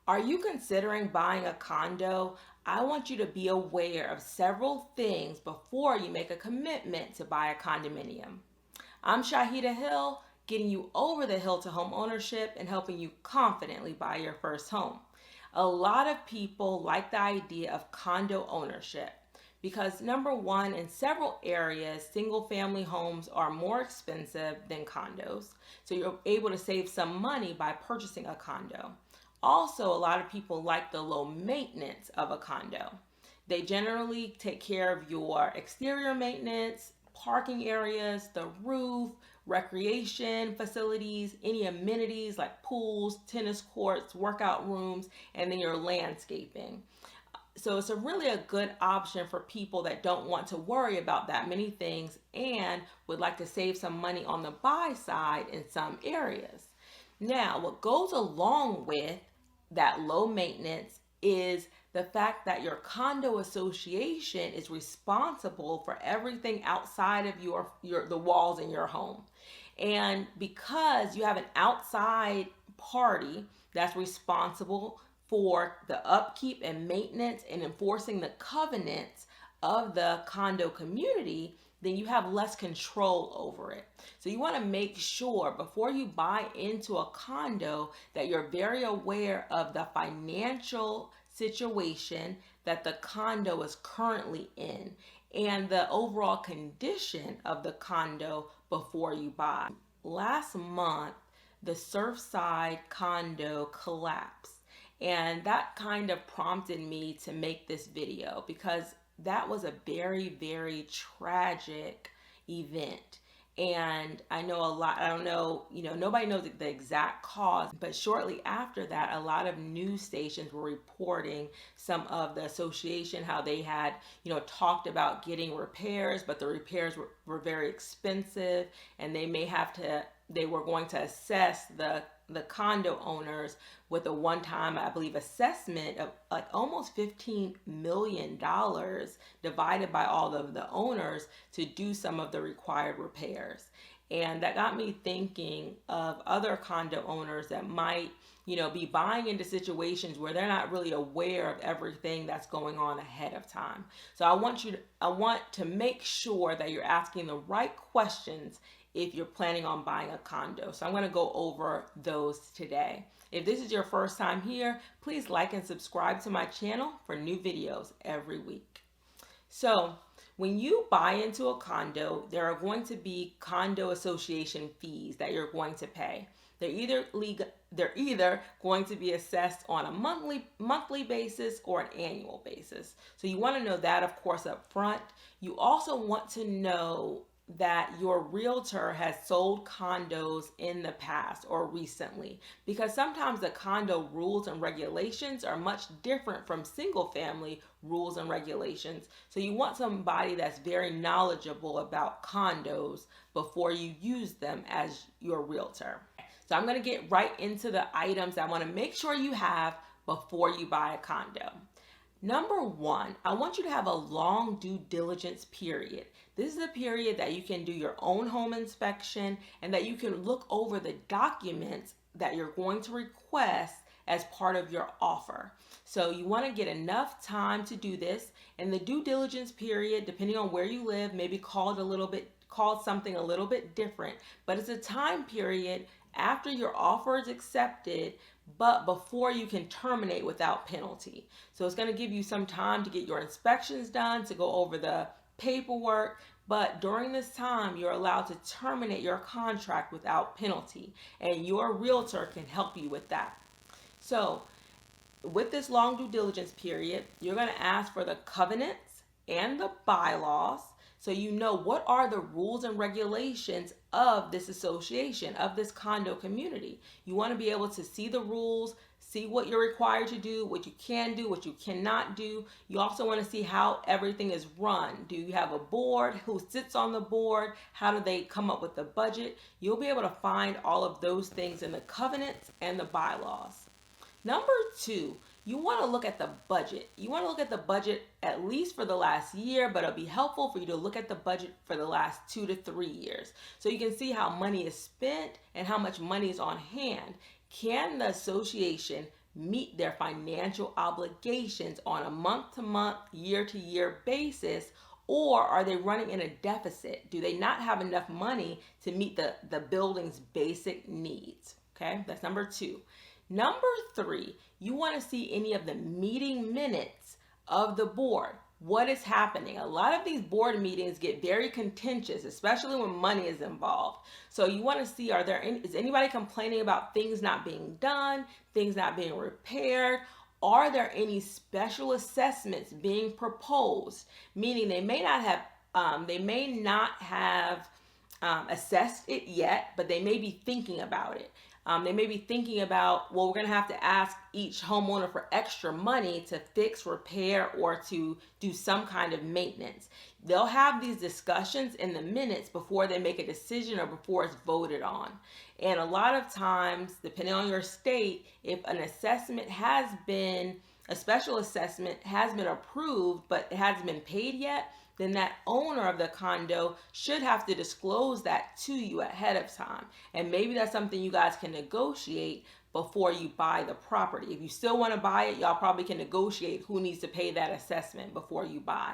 Are you considering buying a condo? I want you to be aware of several things before you make a commitment to buy a condominium. I'm Shaheedah Hill, getting you over the hill to home ownership and helping you confidently buy your first home. A lot of people like the idea of condo ownership because, number one, in several areas, single family homes are more expensive than condos. So you're able to save some money by purchasing a condo. Also, a lot of people like the low maintenance of a condo. They generally take care of your exterior maintenance, parking areas, the roof, recreation facilities, any amenities like pools, tennis courts, workout rooms, and then your landscaping. So it's really a good option for people that don't want to worry about that many things and would like to save some money on the buy side in some areas. Now, what goes along with that low maintenance is the fact that your condo association is responsible for everything outside of your the walls in your home. And because you have an outside party that's responsible for the upkeep and maintenance and enforcing the covenants of the condo community, then you have less control over it. So you want to make sure before you buy into a condo that you're very aware of the financial situation that the condo is currently in and the overall condition of the condo before you buy. Last month, the Surfside condo collapsed. And that kind of prompted me to make this video because that was a very, very tragic event. And I know a lot, I don't know, nobody knows the exact cause, but shortly after that, a lot of news stations were reporting some of the association, how they had, talked about getting repairs, but the repairs were very expensive and they were going to assess the condo owners with a one-time, I believe, assessment of like almost $15 million divided by all of the owners to do some of the required repairs. And that got me thinking of other condo owners that might, be buying into situations where they're not really aware of everything that's going on ahead of time. So I want to make sure that you're asking the right questions if you're planning on buying a condo. So I'm going to go over those today. If this is your first time here, please like and subscribe to my channel for new videos every week. So when you buy into a condo, there are going to be condo association fees that you're going to pay. They're either going to be assessed on a monthly basis or an annual basis. So you want to know that, of course, up front. You also want to know that your realtor has sold condos in the past or recently, because sometimes the condo rules and regulations are much different from single family rules and regulations. So you want somebody that's very knowledgeable about condos before you use them as your realtor. So I'm going to get right into the items I want to make sure you have before you buy a condo. Number one, I want you to have a long due diligence period. This is a period that you can do your own home inspection and that you can look over the documents that you're going to request as part of your offer. So you want to get enough time to do this, and the due diligence period, depending on where you live, may be called something a little bit different, but it's a time period after your offer is accepted, but before you can terminate without penalty. So it's going to give you some time to get your inspections done, to go over the paperwork, but during this time, you're allowed to terminate your contract without penalty, and your realtor can help you with that. So with this long due diligence period, you're going to ask for the covenants and the bylaws, so you know what are the rules and regulations of this association, of this condo community. You want to be able to see the rules, see what you're required to do, what you can do, what you cannot do. You also want to see how everything is run. Do you have a board? Who sits on the board? How do they come up with the budget? You'll be able to find all of those things in the covenants and the bylaws. Number two, you want to look at the budget. You want to look at the budget at least for the last year, but it'll be helpful for you to look at the budget for the last 2 to 3 years. So you can see how money is spent and how much money is on hand. Can the association meet their financial obligations on a month-to-month, year-to-year basis, or are they running in a deficit? Do they not have enough money to meet the building's basic needs? Okay, that's number 2. Number 3, you want to see any of the meeting minutes of the board. What is happening? A lot of these board meetings get very contentious, especially when money is involved. So you want to see, is anybody complaining about things not being done, things not being repaired? Are there any special assessments being proposed? Meaning they may not have assessed it yet, but they may be thinking about it. They may be thinking about, well, we're going to have to ask each homeowner for extra money to fix, repair, or to do some kind of maintenance. They'll have these discussions in the minutes before they make a decision or before it's voted on. And a lot of times, depending on your state, if an assessment has been, a special assessment has been approved, but it hasn't been paid yet, then that owner of the condo should have to disclose that to you ahead of time. And maybe that's something you guys can negotiate before you buy the property. If you still want to buy it, y'all probably can negotiate who needs to pay that assessment before you buy.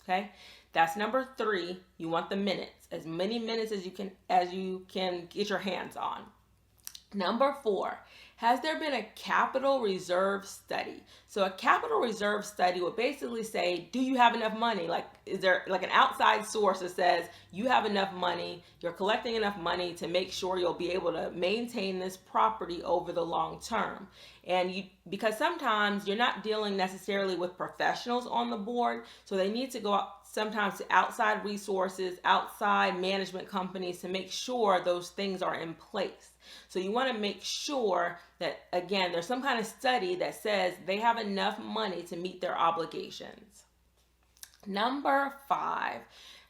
Okay? That's number 3. You want the minutes. As many minutes as you can get your hands on. Number 4, has there been a capital reserve study? So a capital reserve study would basically say, do you have enough money? Like, is there like an outside source that says you have enough money, you're collecting enough money to make sure you'll be able to maintain this property over the long term? And because sometimes you're not dealing necessarily with professionals on the board, so they need to go out sometimes to outside resources, outside management companies to make sure those things are in place. So you want to make sure that, again, there's some kind of study that says they have enough money to meet their obligations. Number 5,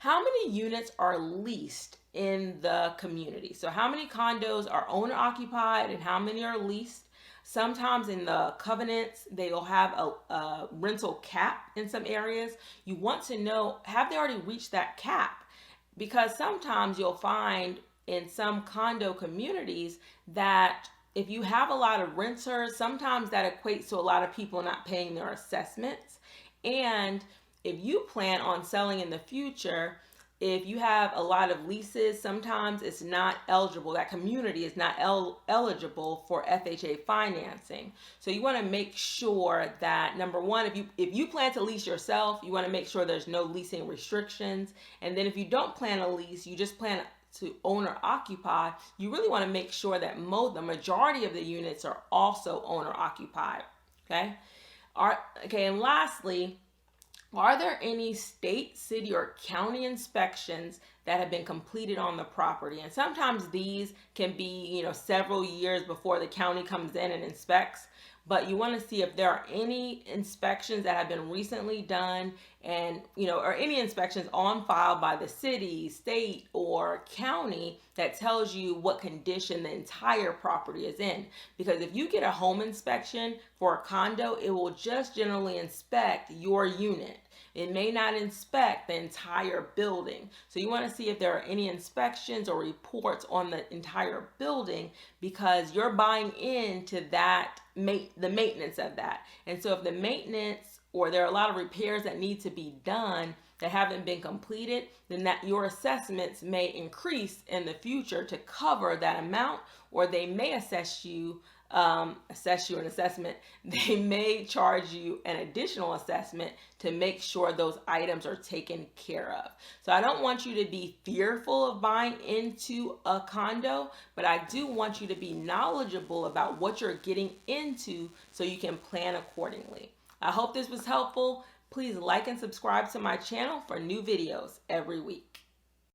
how many units are leased in the community? So how many condos are owner occupied and how many are leased? Sometimes in the covenants, they'll have a rental cap in some areas. You want to know, have they already reached that cap? Because sometimes you'll find in some condo communities that if you have a lot of renters, sometimes that equates to a lot of people not paying their assessments. And if you plan on selling in the future, if you have a lot of leases, sometimes it's not eligible. That community is not eligible for FHA financing. So you want to make sure that, number 1, if you plan to lease yourself, you want to make sure there's no leasing restrictions. And then if you don't plan a lease, you just plan to owner occupy, you really want to make sure that the majority of the units are also owner occupied. Okay. And lastly, are there any state, city, or county inspections that have been completed on the property? And sometimes these can be, several years before the county comes in and inspects. But you want to see if there are any inspections that have been recently done and, or any inspections on file by the city, state, or county that tells you what condition the entire property is in. Because if you get a home inspection for a condo, it will just generally inspect your unit. It may not inspect the entire building. So you want to see if there are any inspections or reports on the entire building, because you're buying into that, the maintenance of that. And so if the maintenance, or there are a lot of repairs that need to be done that haven't been completed, then that your assessments may increase in the future to cover that amount, or they may assess you an assessment. They may charge you an additional assessment to make sure those items are taken care of. So I don't want you to be fearful of buying into a condo, but I do want you to be knowledgeable about what you're getting into so you can plan accordingly. I hope this was helpful. Please like and subscribe to my channel for new videos every week.